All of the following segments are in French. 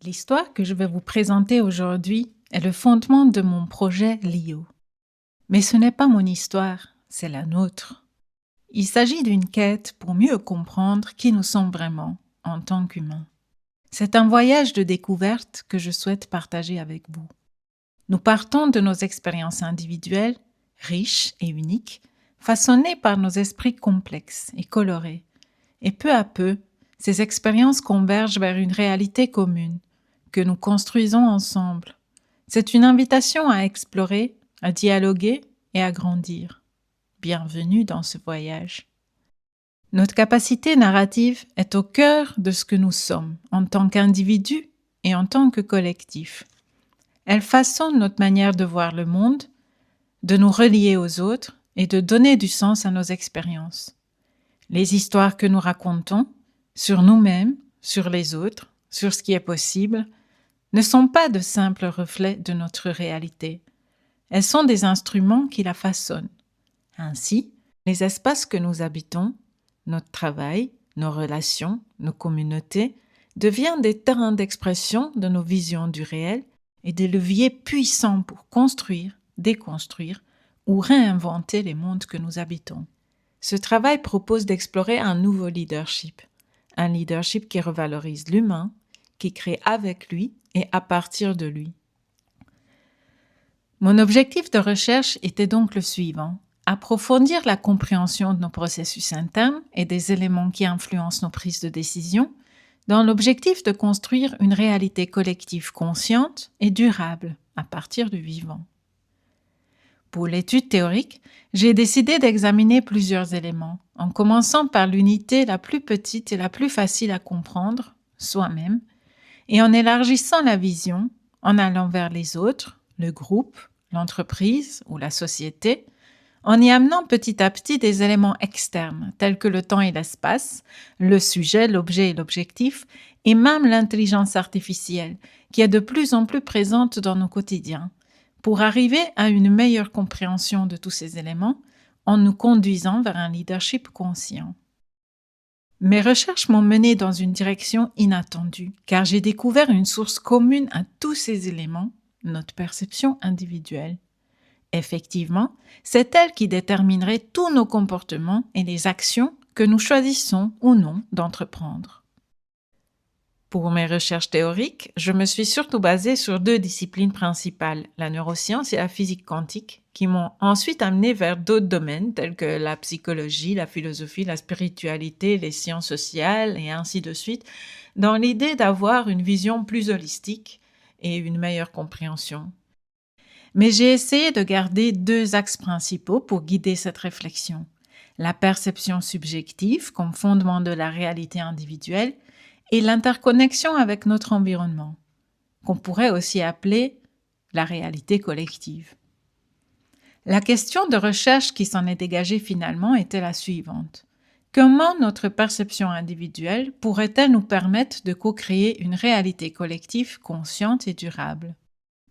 L'histoire que je vais vous présenter aujourd'hui est le fondement de mon projet LIO. Mais ce n'est pas mon histoire, c'est la nôtre. Il s'agit d'une quête pour mieux comprendre qui nous sommes vraiment en tant qu'humains. C'est un voyage de découverte que je souhaite partager avec vous. Nous partons de nos expériences individuelles, riches et uniques, façonnées par nos esprits complexes et colorés. Et peu à peu, ces expériences convergent vers une réalité commune que nous construisons ensemble. C'est une invitation à explorer, à dialoguer et à grandir. Bienvenue dans ce voyage. Notre capacité narrative est au cœur de ce que nous sommes en tant qu'individus et en tant que collectif. Elle façonne notre manière de voir le monde, de nous relier aux autres et de donner du sens à nos expériences. Les histoires que nous racontons sur nous-mêmes, sur les autres, sur ce qui est possible, ne sont pas de simples reflets de notre réalité. Elles sont des instruments qui la façonnent. Ainsi, les espaces que nous habitons, notre travail, nos relations, nos communautés, deviennent des terrains d'expression de nos visions du réel et des leviers puissants pour construire, déconstruire ou réinventer les mondes que nous habitons. Ce travail propose d'explorer un nouveau leadership, un leadership qui revalorise l'humain, qui crée avec lui et à partir de lui. Mon objectif de recherche était donc le suivant: approfondir la compréhension de nos processus internes et des éléments qui influencent nos prises de décision, dans l'objectif de construire une réalité collective consciente et durable à partir du vivant. Pour l'étude théorique, j'ai décidé d'examiner plusieurs éléments, en commençant par l'unité la plus petite et la plus facile à comprendre, soi-même, et en élargissant la vision, en allant vers les autres, le groupe, l'entreprise ou la société, en y amenant petit à petit des éléments externes, tels que le temps et l'espace, le sujet, l'objet et l'objectif, et même l'intelligence artificielle, qui est de plus en plus présente dans nos quotidiens, pour arriver à une meilleure compréhension de tous ces éléments, en nous conduisant vers un leadership conscient. Mes recherches m'ont mené dans une direction inattendue, car j'ai découvert une source commune à tous ces éléments, notre perception individuelle. Effectivement, c'est elle qui déterminerait tous nos comportements et les actions que nous choisissons ou non d'entreprendre. Pour mes recherches théoriques, je me suis surtout basée sur deux disciplines principales, la neuroscience et la physique quantique, qui m'ont ensuite amenée vers d'autres domaines tels que la psychologie, la philosophie, la spiritualité, les sciences sociales et ainsi de suite, dans l'idée d'avoir une vision plus holistique et une meilleure compréhension. Mais j'ai essayé de garder deux axes principaux pour guider cette réflexion: la perception subjective comme fondement de la réalité individuelle et l'interconnexion avec notre environnement, qu'on pourrait aussi appeler la réalité collective. La question de recherche qui s'en est dégagée finalement était la suivante: comment notre perception individuelle pourrait-elle nous permettre de co-créer une réalité collective consciente et durable?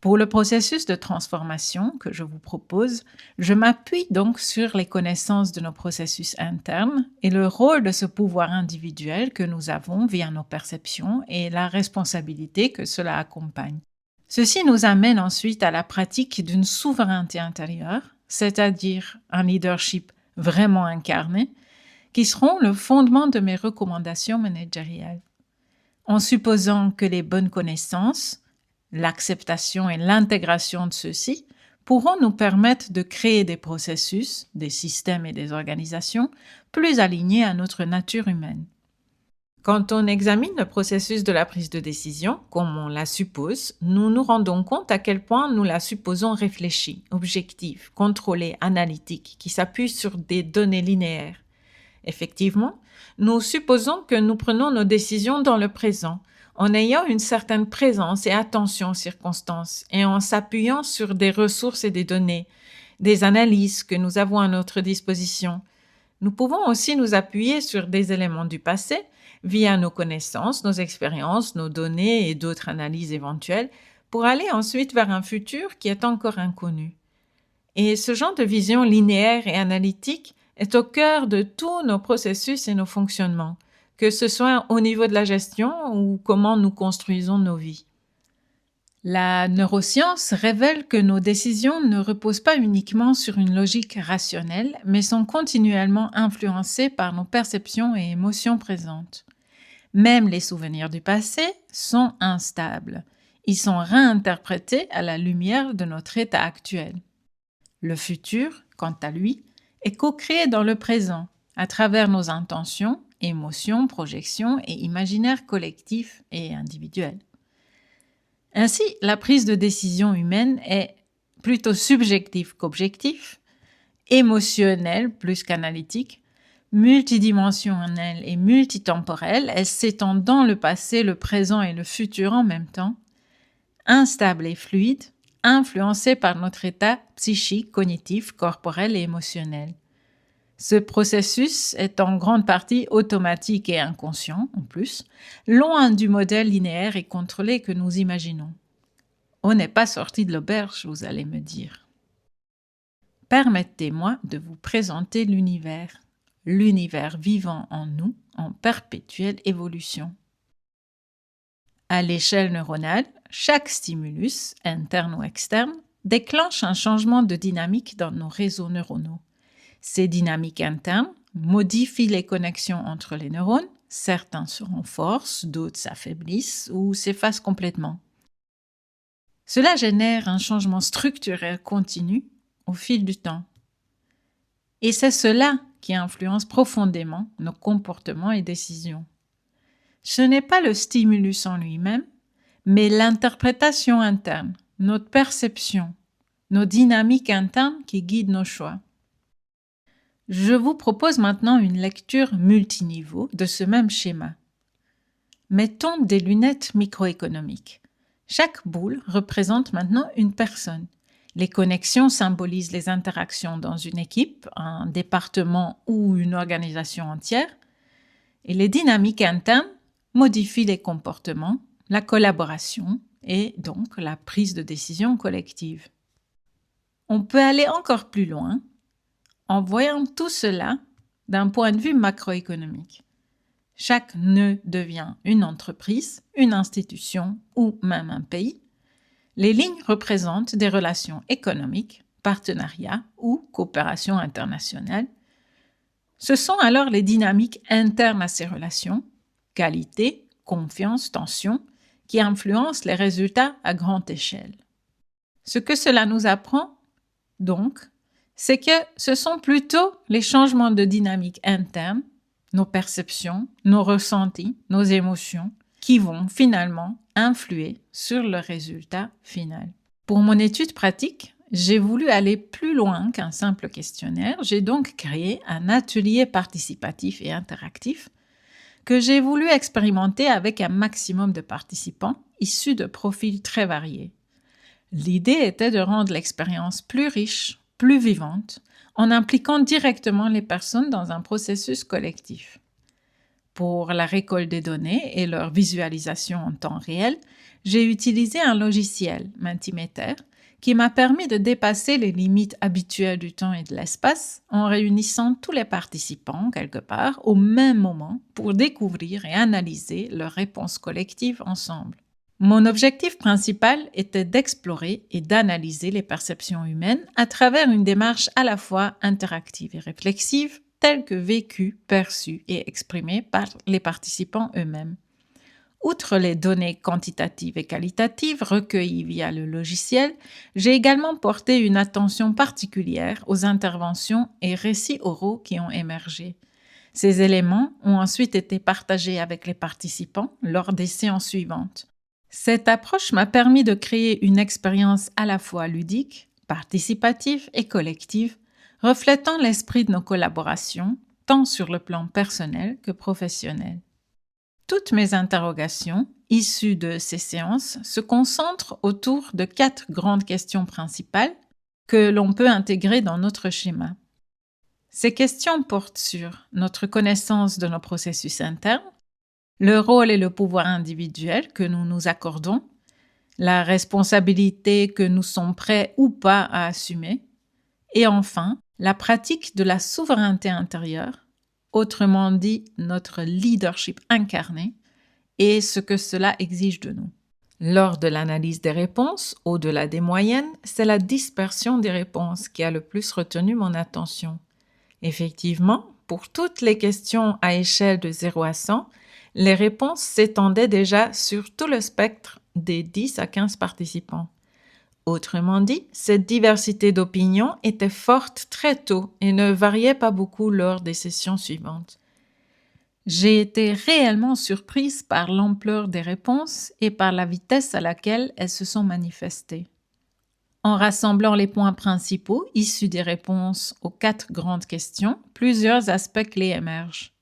Pour le processus de transformation que je vous propose, je m'appuie donc sur les connaissances de nos processus internes et le rôle de ce pouvoir individuel que nous avons via nos perceptions et la responsabilité que cela accompagne. Ceci nous amène ensuite à la pratique d'une souveraineté intérieure, c'est-à-dire un leadership vraiment incarné, qui seront le fondement de mes recommandations managériales. En supposant que les bonnes connaissances, l'acceptation et l'intégration de ceux-ci pourront nous permettre de créer des processus, des systèmes et des organisations plus alignés à notre nature humaine. Quand on examine le processus de la prise de décision, comme on la suppose, nous nous rendons compte à quel point nous la supposons réfléchie, objective, contrôlée, analytique, qui s'appuie sur des données linéaires. Effectivement, nous supposons que nous prenons nos décisions dans le présent, en ayant une certaine présence et attention aux circonstances et en s'appuyant sur des ressources et des données, des analyses que nous avons à notre disposition. Nous pouvons aussi nous appuyer sur des éléments du passé via nos connaissances, nos expériences, nos données et d'autres analyses éventuelles pour aller ensuite vers un futur qui est encore inconnu. Et ce genre de vision linéaire et analytique est au cœur de tous nos processus et nos fonctionnements, que ce soit au niveau de la gestion ou comment nous construisons nos vies. La neuroscience révèle que nos décisions ne reposent pas uniquement sur une logique rationnelle, mais sont continuellement influencées par nos perceptions et émotions présentes. Même les souvenirs du passé sont instables. Ils sont réinterprétés à la lumière de notre état actuel. Le futur, quant à lui, est co-créé dans le présent, à travers nos intentions, émotions, projections et imaginaires collectifs et individuels. Ainsi, la prise de décision humaine est plutôt subjective qu'objective, émotionnelle plus qu'analytique, multidimensionnelle et multitemporelle, elle s'étend dans le passé, le présent et le futur en même temps, instable et fluide, influencée par notre état psychique, cognitif, corporel et émotionnel. Ce processus est en grande partie automatique et inconscient, en plus, loin du modèle linéaire et contrôlé que nous imaginons. On n'est pas sorti de l'auberge, vous allez me dire. Permettez-moi de vous présenter l'univers vivant en nous, en perpétuelle évolution. À l'échelle neuronale, chaque stimulus, interne ou externe, déclenche un changement de dynamique dans nos réseaux neuronaux. Ces dynamiques internes modifient les connexions entre les neurones, certains se renforcent, d'autres s'affaiblissent ou s'effacent complètement. Cela génère un changement structurel continu au fil du temps. Et c'est cela qui influence profondément nos comportements et décisions. Ce n'est pas le stimulus en lui-même, mais l'interprétation interne, notre perception, nos dynamiques internes qui guident nos choix. Je vous propose maintenant une lecture multiniveau de ce même schéma. Mettons des lunettes microéconomiques. Chaque boule représente maintenant une personne. Les connexions symbolisent les interactions dans une équipe, un département ou une organisation entière. Et les dynamiques internes modifient les comportements, la collaboration et donc la prise de décision collective. On peut aller encore plus loin en voyant tout cela d'un point de vue macroéconomique. Chaque nœud devient une entreprise, une institution ou même un pays. Les lignes représentent des relations économiques, partenariats ou coopération internationale. Ce sont alors les dynamiques internes à ces relations, qualité, confiance, tension, qui influencent les résultats à grande échelle. Ce que cela nous apprend, donc, c'est que ce sont plutôt les changements de dynamique interne, nos perceptions, nos ressentis, nos émotions, qui vont finalement influer sur le résultat final. Pour mon étude pratique, j'ai voulu aller plus loin qu'un simple questionnaire. J'ai donc créé un atelier participatif et interactif que j'ai voulu expérimenter avec un maximum de participants issus de profils très variés. L'idée était de rendre l'expérience plus riche, plus vivante, en impliquant directement les personnes dans un processus collectif. Pour la récolte des données et leur visualisation en temps réel, j'ai utilisé un logiciel, Mentimeter, qui m'a permis de dépasser les limites habituelles du temps et de l'espace en réunissant tous les participants quelque part au même moment pour découvrir et analyser leurs réponses collectives ensemble. Mon objectif principal était d'explorer et d'analyser les perceptions humaines à travers une démarche à la fois interactive et réflexive, telle que vécue, perçue et exprimée par les participants eux-mêmes. Outre les données quantitatives et qualitatives recueillies via le logiciel, j'ai également porté une attention particulière aux interventions et récits oraux qui ont émergé. Ces éléments ont ensuite été partagés avec les participants lors des séances suivantes. Cette approche m'a permis de créer une expérience à la fois ludique, participative et collective, reflétant l'esprit de nos collaborations, tant sur le plan personnel que professionnel. Toutes mes interrogations, issues de ces séances, se concentrent autour de 4 grandes questions principales que l'on peut intégrer dans notre schéma. Ces questions portent sur notre connaissance de nos processus internes, le rôle et le pouvoir individuel que nous nous accordons, la responsabilité que nous sommes prêts ou pas à assumer, et enfin, la pratique de la souveraineté intérieure, autrement dit notre leadership incarné, et ce que cela exige de nous. Lors de l'analyse des réponses, au-delà des moyennes, c'est la dispersion des réponses qui a le plus retenu mon attention. Effectivement, pour toutes les questions à échelle de 0 à 100, les réponses s'étendaient déjà sur tout le spectre des 10 à 15 participants. Autrement dit, cette diversité d'opinions était forte très tôt et ne variait pas beaucoup lors des sessions suivantes. J'ai été réellement surprise par l'ampleur des réponses et par la vitesse à laquelle elles se sont manifestées. En rassemblant les points principaux issus des réponses aux 4 grandes questions, plusieurs aspects clés émergent.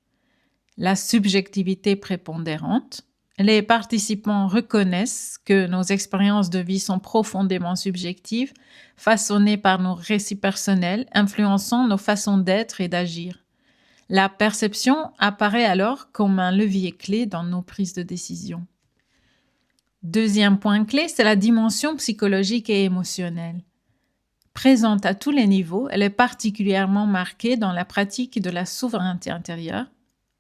La subjectivité prépondérante. Les participants reconnaissent que nos expériences de vie sont profondément subjectives, façonnées par nos récits personnels, influençant nos façons d'être et d'agir. La perception apparaît alors comme un levier clé dans nos prises de décision. Deuxième point clé, c'est la dimension psychologique et émotionnelle. Présente à tous les niveaux, elle est particulièrement marquée dans la pratique de la souveraineté intérieure,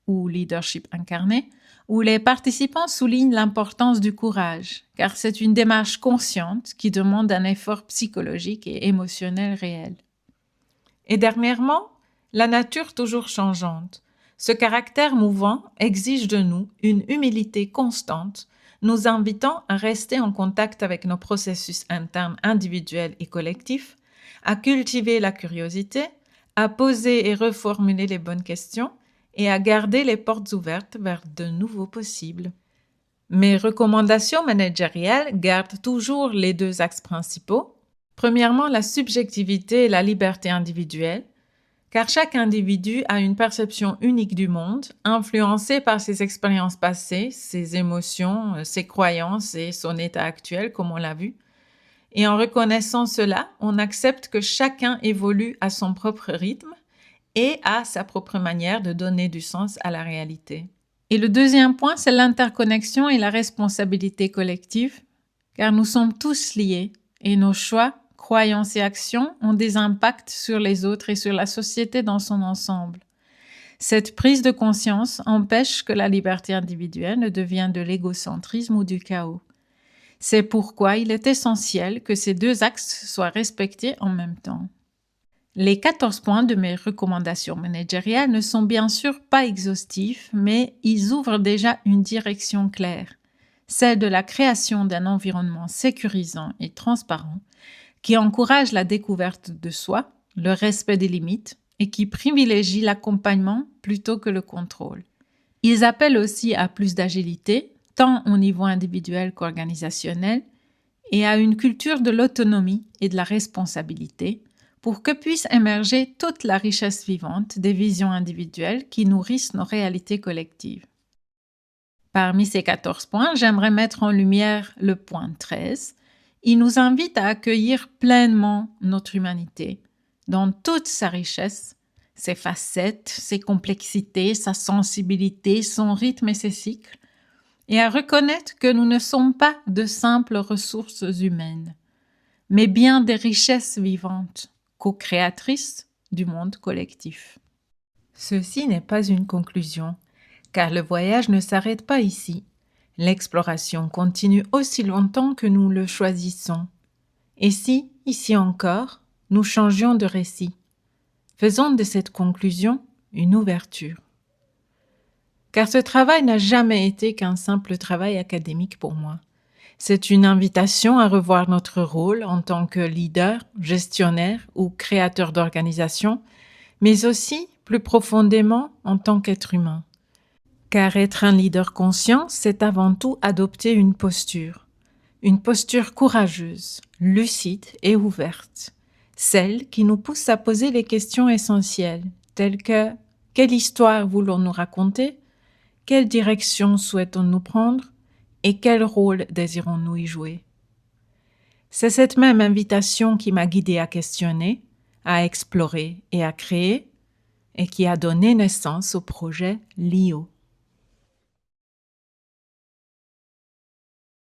ou leadership incarné, où les participants soulignent l'importance du courage, car c'est une démarche consciente qui demande un effort psychologique et émotionnel réel. Et dernièrement, la nature toujours changeante. Ce caractère mouvant exige de nous une humilité constante, nous invitant à rester en contact avec nos processus internes individuels et collectifs, à cultiver la curiosité, à poser et reformuler les bonnes questions et à garder les portes ouvertes vers de nouveaux possibles. Mes recommandations managériales gardent toujours les 2 axes principaux. Premièrement, la subjectivité et la liberté individuelle, car chaque individu a une perception unique du monde, influencée par ses expériences passées, ses émotions, ses croyances et son état actuel, comme on l'a vu. Et en reconnaissant cela, on accepte que chacun évolue à son propre rythme et à sa propre manière de donner du sens à la réalité. Et le deuxième point, c'est l'interconnexion et la responsabilité collective, car nous sommes tous liés et nos choix, croyances et actions ont des impacts sur les autres et sur la société dans son ensemble. Cette prise de conscience empêche que la liberté individuelle ne devienne de l'égocentrisme ou du chaos. C'est pourquoi il est essentiel que ces 2 axes soient respectés en même temps. Les 14 points de mes recommandations managériales ne sont bien sûr pas exhaustifs, mais ils ouvrent déjà une direction claire, celle de la création d'un environnement sécurisant et transparent qui encourage la découverte de soi, le respect des limites et qui privilégie l'accompagnement plutôt que le contrôle. Ils appellent aussi à plus d'agilité, tant au niveau individuel qu'organisationnel, et à une culture de l'autonomie et de la responsabilité pour que puisse émerger toute la richesse vivante des visions individuelles qui nourrissent nos réalités collectives. Parmi ces 14 points, j'aimerais mettre en lumière le point 13. Il nous invite à accueillir pleinement notre humanité, dans toute sa richesse, ses facettes, ses complexités, sa sensibilité, son rythme et ses cycles, et à reconnaître que nous ne sommes pas de simples ressources humaines, mais bien des richesses vivantes, co-créatrices du monde collectif. Ceci n'est pas une conclusion, car le voyage ne s'arrête pas ici. L'exploration continue aussi longtemps que nous le choisissons. Et si, ici encore, nous changions de récit? Faisons de cette conclusion une ouverture. Car ce travail n'a jamais été qu'un simple travail académique pour moi. C'est une invitation à revoir notre rôle en tant que leader, gestionnaire ou créateur d'organisation, mais aussi, plus profondément, en tant qu'être humain. Car être un leader conscient, c'est avant tout adopter une posture courageuse, lucide et ouverte, celle qui nous pousse à poser les questions essentielles, telles que « Quelle histoire voulons-nous raconter ? Quelle direction souhaitons-nous prendre ? Et quel rôle désirons-nous y jouer ?» C'est cette même invitation qui m'a guidée à questionner, à explorer et à créer, et qui a donné naissance au projet LIO.